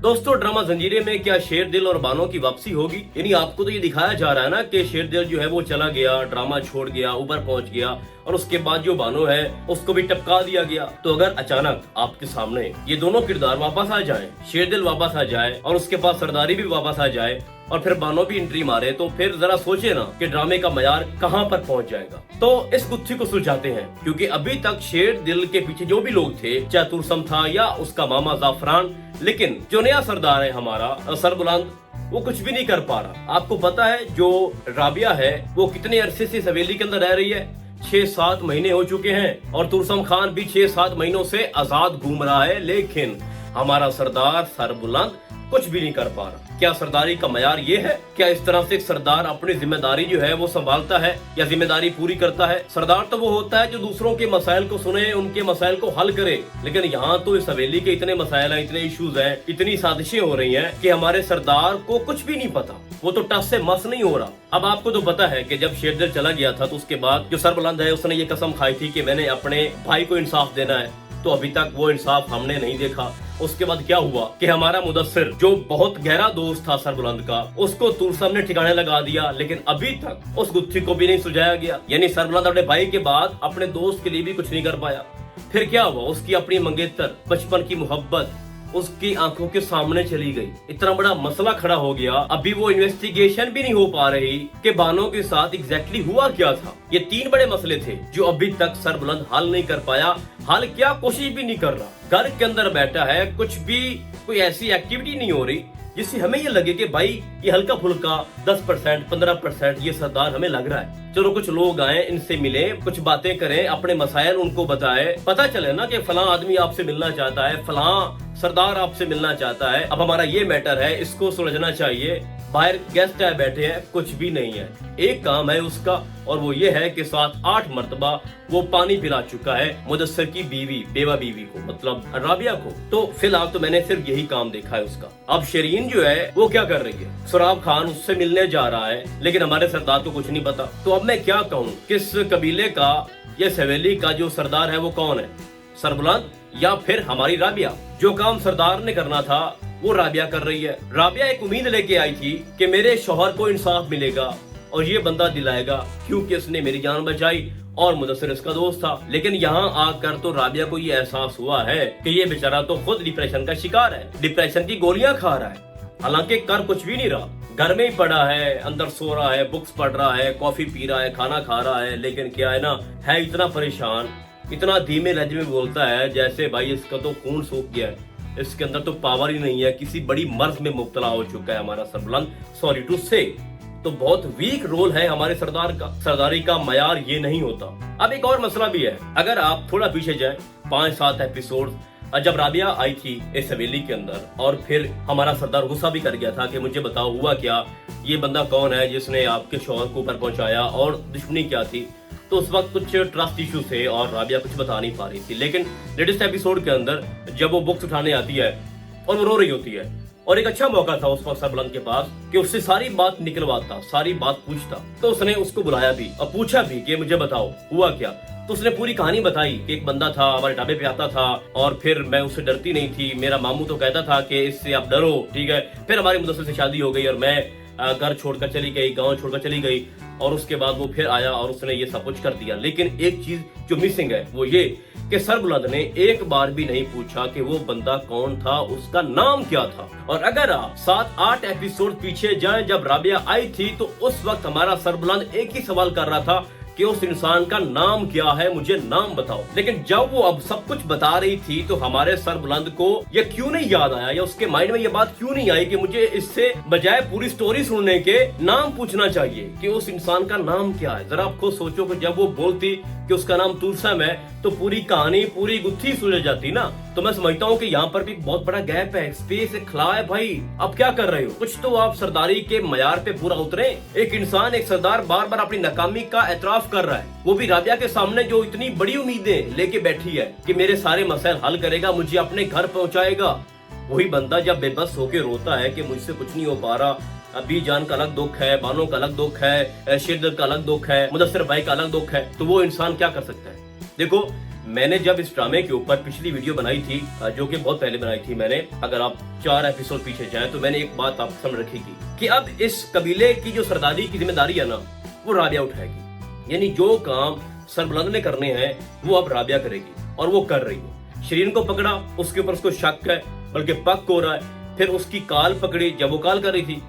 दोस्तों ड्रामा जंजीरे में क्या शेर दिल और बानो की वापसी होगी? यानी आपको तो ये दिखाया जा रहा है ना कि शेर दिल जो है वो चला गया, ड्रामा छोड़ गया, ऊपर पहुंच गया और उसके बाद जो बानो है उसको भी टपका दिया गया। तो अगर अचानक आपके सामने ये दोनों किरदार वापस आ जाएं, शेर दिल वापस आ जाए और उसके बाद सरदारी भी वापस आ जाए और फिर बानो भी एंट्री मारे, तो फिर जरा सोचे ना कि ड्रामे का मयार कहां पर पहुंच जाएगा। तो इस गुत्थी को सुलझाते हैं, क्योंकि अभी तक शेर दिल के पीछे जो भी लोग थे, चाहे तुरसम था या उसका मामा जाफरान, लेकिन जो नया सरदार है हमारा सरबुलंद, वो कुछ भी नहीं कर पा रहा। आपको पता है जो राबिया है वो कितने अरसे से इस हवेली के अंदर रह रही है? 6-7 महीने हो चुके हैं और तुरसम खान भी 6-7 महीनों से आजाद घूम रहा है, लेकिन हमारा सरदार सरबुलंद कुछ भी नहीं कर पा रहा। क्या सरदारी का मयार ये है? क्या इस तरह से एक सरदार अपनी जिम्मेदारी जो है वो संभालता है या जिम्मेदारी पूरी करता है? सरदार तो वो होता है जो दूसरों के मसाइल को सुने, उनके मसाइल को हल करे, लेकिन यहाँ तो इस हवेली के इतने मसाइल हैं, इतने इश्यूज हैं, इतनी साजिशें हो रही हैं कि हमारे सरदार को कुछ भी नहीं पता। वो तो टस से मस नहीं हो रहा। अब आपको तो पता है कि जब शेरदिल चला गया था तो उसके बाद जो सरबुलंद है उसने ये कसम खाई थी कि मैंने अपने भाई को इंसाफ देना है, तो अभी तक वो इंसाफ हमने नहीं देखा। उसके बाद क्या हुआ कि हमारा मुदस्सिर जो बहुत गहरा दोस्त था सरबुलंद का, उसको तुरसम ने ठिकाने लगा दिया, लेकिन अभी तक उस गुत्थी को भी नहीं सुलझाया गया। यानी सरबुलंद अपने भाई के बाद अपने दोस्त के लिए भी कुछ नहीं कर पाया। फिर क्या हुआ? उसकी अपनी मंगेतर, बचपन की मोहब्बत उसकी आंखों के सामने चली गई। इतना बड़ा मसला खड़ा हो गया, अभी वो इन्वेस्टिगेशन भी नहीं हो पा रही कि बानो के साथ एग्जैक्टली हुआ क्या था। ये 3 बड़े मसले थे जो अभी तक सरबुलंद हल नहीं कर पाया। हल क्या, कोशिश भी नहीं कर रहा। घर के अंदर बैठा है, कुछ भी कोई ऐसी एक्टिविटी नहीं हो रही जिससे हमें ये लगे कि भाई ये हल्का फुल्का 10% 15% ये सरदार हमें लग रहा है। चलो कुछ लोग आए, इनसे मिले, कुछ बातें करें, अपने मसाइल उनको बताए, पता चले ना कि फलां आदमी आपसे मिलना चाहता है, फलां सरदार आपसे मिलना चाहता है, अब हमारा ये मैटर है, इसको सुलझना चाहिए। बाहर गेस्ट आए बैठे हैं, कुछ भी नहीं है। एक काम है उसका और वो ये है कि 7-8 मर्तबा वो पानी पिला चुका है मुदस्सिर की बीवी, बेवा बीवी को, मतलब राबिया को। तो फिलहाल तो मैंने सिर्फ यही काम देखा है उसका। अब शरीन जो है वो क्या कर रही है? सुराब खान उससे मिलने जा रहा है, लेकिन हमारे सरदार को कुछ नहीं पता। तो अब मैं क्या कहूँ, किस कबीले का या हवेली का जो सरदार है वो कौन है? सरबुलंद या फिर हमारी राबिया? जो काम सरदार ने करना था वो राबिया कर रही है। राबिया एक उम्मीद लेके आई थी कि मेरे शौहर को इंसाफ मिलेगा और ये बंदा दिलाएगा, क्योंकि उसने मेरी जान बचाई और मुदस्सिर इसका दोस्त था। लेकिन यहाँ आकर तो राबिया को ये एहसास हुआ है कि ये बेचारा तो खुद डिप्रेशन का शिकार है, डिप्रेशन की गोलियां खा रहा है, हालांकि कर कुछ भी नहीं रहा। घर में ही पड़ा है, अंदर सो रहा है, बुक्स पढ़ रहा है, कॉफी पी रहा है, खाना खा रहा है, लेकिन क्या है ना, है इतना परेशान, इतना धीमे लहजे में बोलता है जैसे भाई इसका तो खून सूख गया है, इसके अंदर तो पावर ही नहीं है, किसी बड़ी मर्ज में मुब्तला हो चुका है हमारा सरबुलंद, सॉरी टू से। तो बहुत वीक रोल है हमारे सरदार का। सरदारी का मयार ये नहीं होता। अब एक और मसला भी है, अगर आप थोड़ा पीछे जाएं 5-7 एपिसोड, जब राबिया आई थी इस हवेली के अंदर और फिर हमारा सरदार गुस्सा भी कर गया था कि मुझे बताओ हुआ क्या, ये बंदा कौन है जिसने आपके शौहर को ऊपर पहुंचाया और दुश्मनी क्या थी। तो उस वक्त कुछ ट्रस्ट इशू थे और राबिया कुछ बता नहीं पा रही थी। लेकिन लेटेस्ट एपिसोड के अंदर जब वो बुक्स उठाने आती है और वो रो रही होती है, और एक अच्छा मौका था उस वक्त सरबुलंद के पास कि उससे सारी बात निकलवाता, सारी बात पूछता। तो उसने उसको बुलाया भी और पूछा भी कि मुझे बताओ हुआ क्या। तो उसने पूरी कहानी बताई कि एक बंदा था, हमारे ढाबे पे आता था और फिर मैं उससे डरती नहीं थी, मेरा मामू तो कहता था कि इससे आप डरो, ठीक है। फिर हमारी मुदस्सिर से शादी हो गई और मैं घर छोड़कर चली गई, गांव छोड़कर चली गई, और उसके बाद वो फिर आया और उसने ये सब कुछ कर दिया। लेकिन एक चीज जो मिसिंग है वो ये कि सरबुलंद ने एक बार भी नहीं पूछा कि वो बंदा कौन था, उसका नाम क्या था। और अगर आप 7-8 एपिसोड पीछे जाएं, जब राबिया आई थी तो उस वक्त हमारा सरबुलंद एक ही सवाल कर रहा था कि उस इंसान का नाम क्या है, मुझे नाम बताओ। लेकिन जब वो अब सब कुछ बता रही थी तो हमारे सरबुलंद को ये क्यों नहीं याद आया, या उसके माइंड में ये बात क्यों नहीं आई कि मुझे इससे बजाय पूरी स्टोरी सुनने के नाम पूछना चाहिए कि उस इंसान का नाम क्या है। जरा आप खुद सोचो कि जब वो बोलती कि उसका नाम तुरसम है तो पूरी कहानी, पूरी गुत्थी सुलझ जाती ना। तो मैं समझता हूँ कि यहाँ पर भी बहुत बड़ा गैप है, स्पेस है, खला है। भाई अब क्या कर रहे हो? कुछ तो आप सरदारी के मयार पे पूरा उतरे। एक इंसान, एक सरदार बार बार अपनी नाकामी का एतराफ कर रहा है, वो भी राबिया के सामने जो इतनी बड़ी उम्मीदें लेके बैठी है कि मेरे सारे मसाइल हल करेगा, मुझे अपने घर पहुंचाएगा। वही बंदा जब बेबस होके रोता है कि मुझसे कुछ नहीं हो पा रहा, अभी जान का अलग दुख है, बानो का अलग दुख है, शेरदिल का अलग दुख है, मुदस्सिर भाई का अलग दुख है, तो वो इंसान क्या कर सकता है? देखो میں نے جب اس ڈرامے کے اوپر پچھلی ویڈیو بنائی تھی جو کہ بہت پہلے بنائی تھی میں نے، اگر آپ 4 ایپیسوڈ پیچھے جائیں تو میں نے ایک بات آپ سمجھ رکھی تھی کہ اب اس قبیلے کی جو سرداری کی ذمہ داری ہے نا وہ رابعہ اٹھائے گی، یعنی جو کام سربلند نے کرنے ہیں وہ اب رابعہ کرے گی اور وہ کر رہی ہے۔ شرین کو پکڑا، اس کے اوپر اس کو شک ہے بلکہ پک ہو رہا ہے، پھر اس کی کال پکڑی جب وہ کال کر رہی تھی۔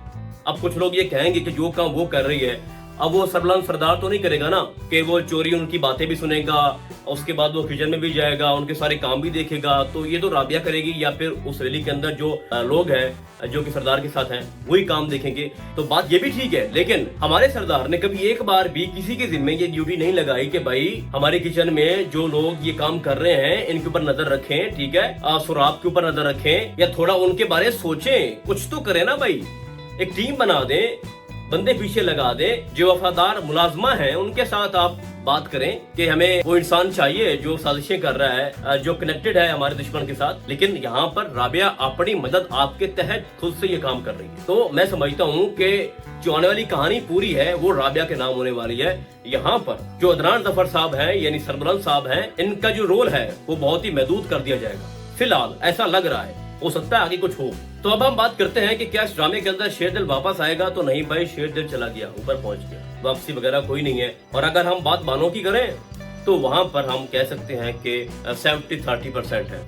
اب کچھ لوگ یہ کہیں گے کہ جو کام وہ کر رہی ہے اب وہ سربلند سردار تو نہیں کرے گا نا، کہ وہ چوری ان کی باتیں بھی سنے گا، اس کے بعد وہ کچن میں بھی جائے گا، ان کے سارے کام بھی دیکھے گا، تو یہ تو رابعہ کرے گی یا پھر اس ریلی کے اندر جو لوگ ہیں جو کہ سردار کے ساتھ ہیں وہی کام دیکھیں گے۔ تو بات یہ بھی ٹھیک ہے، لیکن ہمارے سردار نے کبھی ایک بار بھی کسی کے ذمہ یہ ڈیوٹی نہیں لگائی کہ بھائی ہمارے کچن میں جو لوگ یہ کام کر رہے ہیں ان کے اوپر نظر رکھیں، ٹھیک ہے، سراب کے اوپر نظر رکھیں یا تھوڑا ان کے بارے سوچیں، کچھ تو کریں نا بھائی، ایک ٹیم بنا دیں، بندے پیچھے لگا دیں، جو وفادار ملازمہ ہیں ان کے ساتھ آپ بات کریں کہ ہمیں وہ انسان چاہیے جو سازشیں کر رہا ہے، جو کنیکٹڈ ہے ہمارے دشمن کے ساتھ۔ لیکن یہاں پر رابعہ اپنی مدد آپ کے تحت خود سے یہ کام کر رہی ہے، تو میں سمجھتا ہوں کہ جو آنے والی کہانی پوری ہے وہ رابعہ کے نام ہونے والی ہے۔ یہاں پر جو عدنان ظفر صاحب ہیں یعنی سربلند صاحب ہیں، ان کا جو رول ہے وہ بہت ہی محدود کر دیا جائے گا، فی الحال ایسا لگ رہا ہے، ہو سکتا ہے آگے کچھ ہو۔ تو اب ہم بات کرتے ہیں کہ کیا اس ڈرامے کے اندر شیر دل واپس آئے گا؟ تو نہیں بھائی، شیر دل چلا گیا، اوپر پہنچ گیا، واپسی وغیرہ کوئی نہیں ہے۔ اور اگر ہم بات بانو کی کریں تو وہاں پر ہم کہہ سکتے ہیں کہ 70-30% ہے،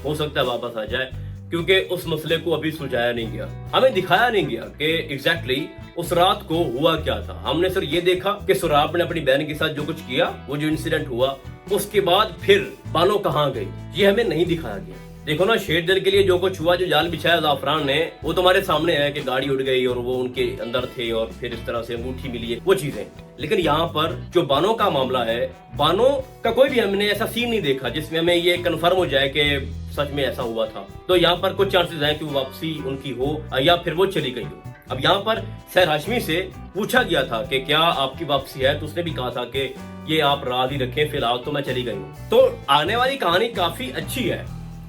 ہو سکتا ہے واپس آ جائے، کیونکہ اس مسئلے کو ابھی سلجھایا نہیں گیا، ہمیں دکھایا نہیں گیا کہ ایگزیکٹلی اس رات کو ہوا کیا تھا۔ ہم نے صرف یہ دیکھا کہ سراب نے اپنی بہن کے ساتھ جو کچھ کیا، وہ جو انسیڈنٹ ہوا، اس کے بعد پھر بانو کہاں گئی، یہ ہمیں نہیں دکھایا گیا۔ دیکھو نا، شیر دل کے لیے جو کچھ ہوا، جو جال بچھایا زعفران نے، وہ تمہارے سامنے ہے کہ گاڑی اڑ گئی اور وہ ان کے اندر تھے اور پھر اس طرح سے انگوٹھی ملی ہے، وہ چیزیں۔ لیکن یہاں پر جو بانو کا معاملہ ہے، بانو کا کوئی بھی ہم نے ایسا سین نہیں دیکھا جس میں ہمیں یہ کنفرم ہو جائے کہ سچ میں ایسا ہوا تھا۔ تو یہاں پر کچھ چانسز ہیں کہ وہ واپسی ان کی ہو یا پھر وہ چلی گئی ہو۔ اب یہاں پر سحر ہاشمی سے پوچھا گیا تھا کہ کیا آپ کی واپسی ہے، تو اس نے بھی کہا تھا کہ یہ آپ راز ہی رکھیں، فی الحال تو میں چلی گئی ہوں۔ تو آنے والی کہانی کافی اچھی ہے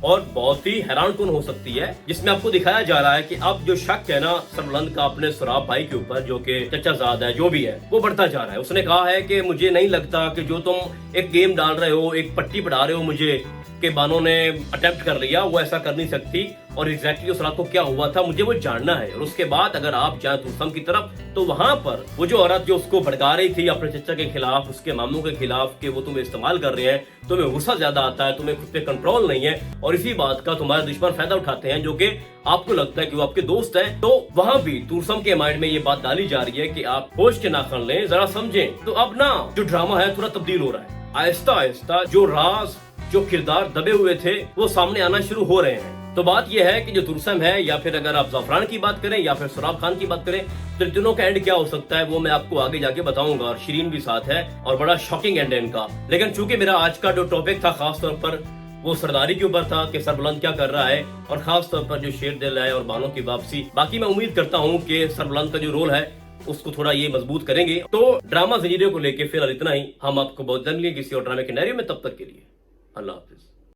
اور بہت ہی حیران کن ہو سکتی ہے، جس میں آپ کو دکھایا جا رہا ہے کہ اب جو شک ہے نا سربلند کا اپنے سراب بھائی کے اوپر، جو کہ چچا زاد ہے، جو بھی ہے، وہ بڑھتا جا رہا ہے۔ اس نے کہا ہے کہ مجھے نہیں لگتا کہ جو تم ایک گیم ڈال رہے ہو، ایک پٹی پڑھا رہے ہو مجھے کہ بانو نے اٹیمپٹ کر لیا، وہ ایسا کر نہیں سکتی، اور ایگزیکٹلی اس رات کو کیا ہوا تھا مجھے وہ جاننا ہے۔ اور اس کے بعد اگر آپ جائیں تورسم کی طرف تو وہاں پر وہ جو عورت جو اس کو بھڑکا رہی تھی اپنے چچا کے خلاف، اس کے ماموں کے خلاف، کہ وہ تمہیں استعمال کر رہے ہیں، تمہیں غصہ زیادہ آتا ہے، تمہیں خود پہ کنٹرول نہیں ہے، اور اسی بات کا تمہارے دشمن فائدہ اٹھاتے ہیں جو کہ آپ کو لگتا ہے کہ وہ آپ کے دوست ہیں۔ تو وہاں بھی تورسم کے مائنڈ میں یہ بات ڈالی جا رہی ہے کہ آپ ہوش کے ناخن لیں، ذرا سمجھیں۔ تو اب نا جو ڈرامہ ہے تھوڑا تبدیل ہو رہا ہے، آہستہ آہستہ جو راز، جو کردار دبے ہوئے تھے وہ سامنے آنا شروع ہو رہے ہیں۔ تو بات یہ ہے کہ جو تورسم ہے، یا پھر اگر آپ زعفران کی بات کریں یا پھر سراب خان کی بات کریں، تو دنوں کا اینڈ کیا ہو سکتا ہے وہ میں آپ کو آگے جا کے بتاؤں گا، اور شرین بھی ساتھ ہے اور بڑا شاکنگ اینڈ ہے ان کا۔ لیکن چونکہ میرا آج کا جو ٹاپک تھا خاص طور پر وہ سرداری کے اوپر تھا کہ سربلند کیا کر رہا ہے، اور خاص طور پر جو شیر دل ہے اور بانو کی واپسی، باقی میں امید کرتا ہوں کہ سربلند کا جو رول ہے اس کو تھوڑا یہ مضبوط کریں گے۔ تو ڈرامہ زنجیروں کو لے کے فی الحال اتنا ہی، ہم آپ کو بہت جلد ملیں گے کسی اور ڈرامے کے نیریو میں، تب تک کے لیے اللہ حافظ۔